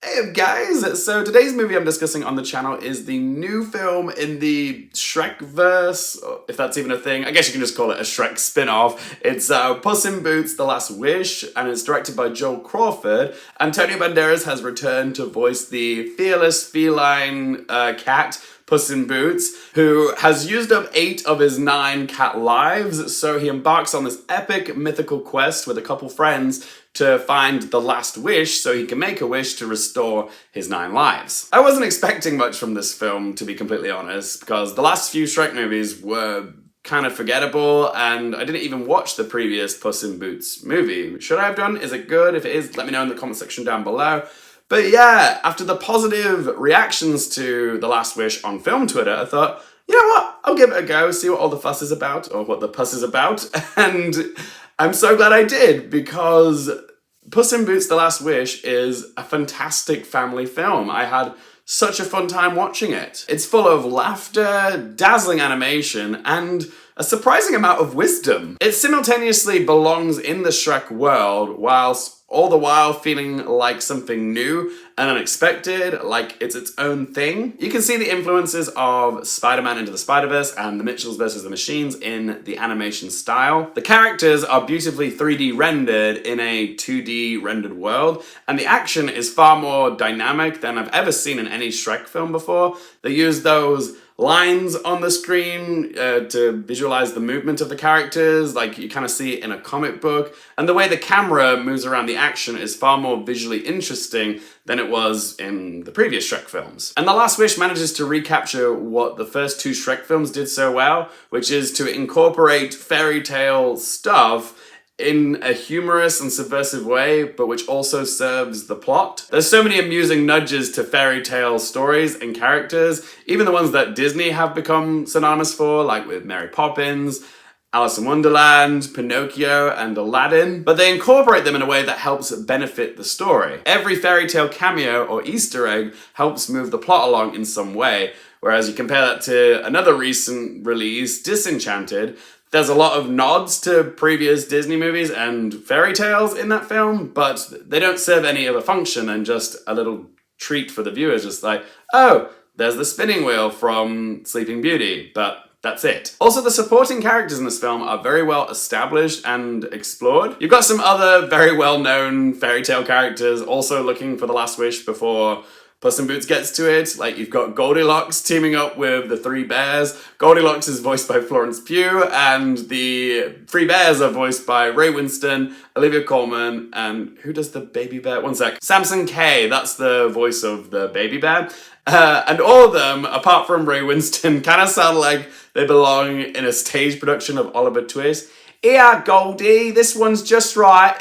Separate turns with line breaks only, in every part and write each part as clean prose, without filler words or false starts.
Hey up guys, so today's movie I'm discussing on the channel is the new film in the Shrek-verse, if that's even a thing. I guess you can just call it a Shrek spin-off. It's Puss in Boots: The Last Wish, and it's directed by Joel Crawford. Antonio Banderas has returned to voice the fearless feline cat, Puss in Boots, who has used up 8 of his 9 cat lives, so he embarks on this epic mythical quest with a couple friends to find the last wish so he can make a wish to restore his 9 lives. I wasn't expecting much from this film, to be completely honest, because the last few Shrek movies were kind of forgettable, and I didn't even watch the previous Puss in Boots movie. Should I have done? Is it good? If it is, let me know in the comment section down below. But yeah, after the positive reactions to The Last Wish on film Twitter, I thought, you know what, I'll give it a go, see what all the fuss is about, or what the puss is about, and I'm so glad I did, because Puss in Boots: The Last Wish is a fantastic family film. I had such a fun time watching it. It's full of laughter, dazzling animation, and a surprising amount of wisdom. It simultaneously belongs in the Shrek world, whilst all the while feeling like something new and unexpected, like it's its own thing. You can see the influences of Spider-Man Into the Spider-Verse and The Mitchells vs. the Machines in the animation style. The characters are beautifully 3D rendered in a 2D rendered world, and the action is far more dynamic than I've ever seen in any Shrek film before. They use those lines on the screen to visualize the movement of the characters, like you kind of see it in a comic book, and the way the camera moves around the action is far more visually interesting than it was in the previous Shrek films. And The Last Wish manages to recapture what the first 2 Shrek films did so well, which is to incorporate fairy tale stuff in a humorous and subversive way, but which also serves the plot. There's so many amusing nudges to fairy tale stories and characters, even the ones that Disney have become synonymous for, like with Mary Poppins, Alice in Wonderland, Pinocchio, and Aladdin, but they incorporate them in a way that helps benefit the story. Every fairy tale cameo or Easter egg helps move the plot along in some way, whereas you compare that to another recent release, Disenchanted. There's a lot of nods to previous Disney movies and fairy tales in that film, but they don't serve any other function than just a little treat for the viewers, just like, oh, there's the spinning wheel from Sleeping Beauty, but that's it. Also, the supporting characters in this film are very well established and explored. You've got some other very well-known fairy tale characters also looking for the last wish before Puss in Boots gets to it. Like, you've got Goldilocks teaming up with the 3 bears. Goldilocks is voiced by Florence Pugh, and the 3 bears are voiced by Ray Winstone, Olivia Colman, and who does the baby bear? One sec. Samson Kay, that's the voice of the baby bear. And all of them, apart from Ray Winstone, kind of sound like they belong in a stage production of Oliver Twist. Here, Goldie, this one's just right.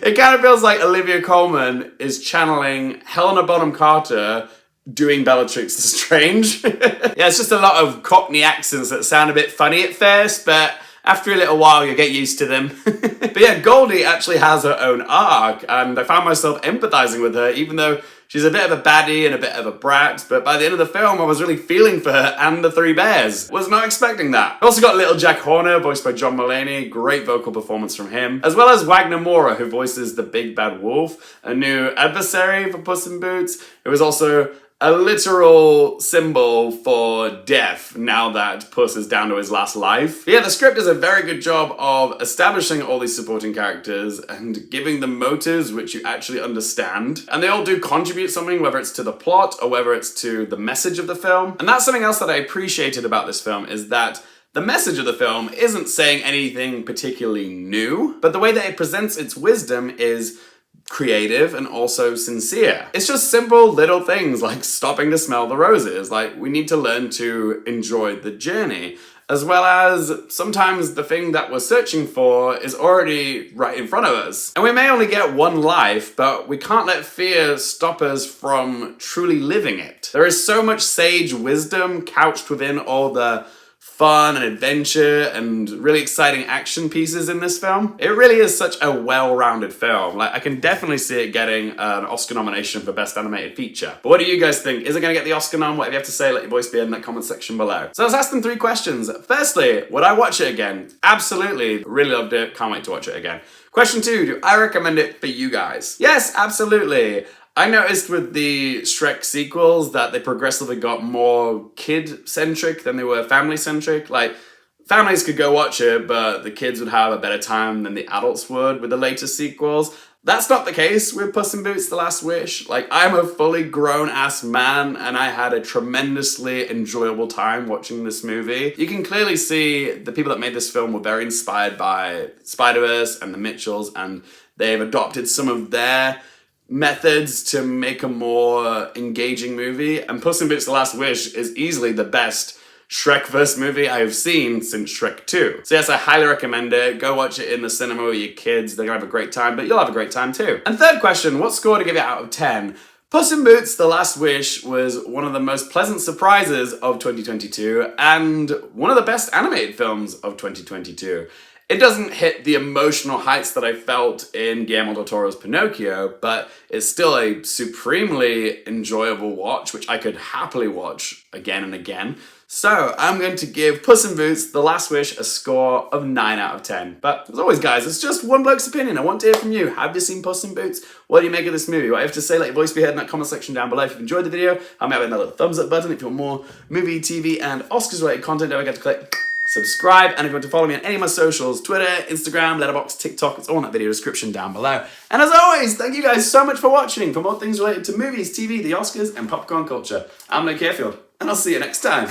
It kind of feels like Olivia Colman is channeling Helena Bonham Carter doing Bellatrix Lestrange. Yeah, it's just a lot of Cockney accents that sound a bit funny at first, but after a little while you get used to them. But yeah, Goldie actually has her own arc, and I found myself empathizing with her, even though she's a bit of a baddie and a bit of a brat, but by the end of the film, I was really feeling for her and the 3 bears. Was not expecting that. Also got little Jack Horner, voiced by John Mulaney, great vocal performance from him, as well as Wagner Moura, who voices the big bad wolf, a new adversary for Puss in Boots, who is also a literal symbol for death now that Puss is down to his last life. But yeah, the script does a very good job of establishing all these supporting characters and giving them motives which you actually understand. And they all do contribute something, whether it's to the plot or whether it's to the message of the film. And that's something else that I appreciated about this film, is that the message of the film isn't saying anything particularly new, but the way that it presents its wisdom is creative and also sincere. It's just simple little things like stopping to smell the roses. Like, we need to learn to enjoy the journey, as well as sometimes the thing that we're searching for is already right in front of us. And we may only get one life, but we can't let fear stop us from truly living it. There is so much sage wisdom couched within all the fun and adventure and really exciting action pieces in this film. It really is such a well-rounded film. Like, I can definitely see it getting an Oscar nomination for Best Animated Feature. But what do you guys think? Is it gonna get the Oscar nom? Whatever you have to say, let your voice be in that comment section below. So let's ask them 3 questions. Firstly, would I watch it again? Absolutely. Really loved it. Can't wait to watch it again. Question 2, do I recommend it for you guys? Yes, absolutely. I noticed with the Shrek sequels that they progressively got more kid-centric than they were family-centric. Like, families could go watch it, but the kids would have a better time than the adults would with the later sequels. That's not the case with Puss in Boots: The Last Wish. Like, I'm a fully grown-ass man, and I had a tremendously enjoyable time watching this movie. You can clearly see the people that made this film were very inspired by Spider-Verse and the Mitchells, and they've adopted some of their methods to make a more engaging movie. And Puss in Boots: The Last Wish is easily the best Shrek-verse movie I have seen since Shrek 2. So yes, I highly recommend it. Go watch it in the cinema with your kids. They're gonna have a great time, but you'll have a great time too. And third question, what score to give it out of 10? Puss in Boots: The Last Wish was one of the most pleasant surprises of 2022 and one of the best animated films of 2022. It doesn't hit the emotional heights that I felt in Guillermo del Toro's Pinocchio, but it's still a supremely enjoyable watch, which I could happily watch again and again. So I'm going to give Puss in Boots: The Last Wish a score of 9 out of 10. But as always, guys, it's just one bloke's opinion. I want to hear from you. Have you seen Puss in Boots? What do you make of this movie? What do you have to say? Let your voice be heard in that comment section down below. If you've enjoyed the video, I'm having that little thumbs up button. If you want more movie, TV, and Oscars-related content, don't forget to click subscribe. And if you want to follow me on any of my socials, Twitter, Instagram, Letterboxd, TikTok, it's all in that video description down below. And as always, thank you guys so much for watching. For more things related to movies, TV, the Oscars, and popcorn culture, I'm Nick Carefield, and I'll see you next time.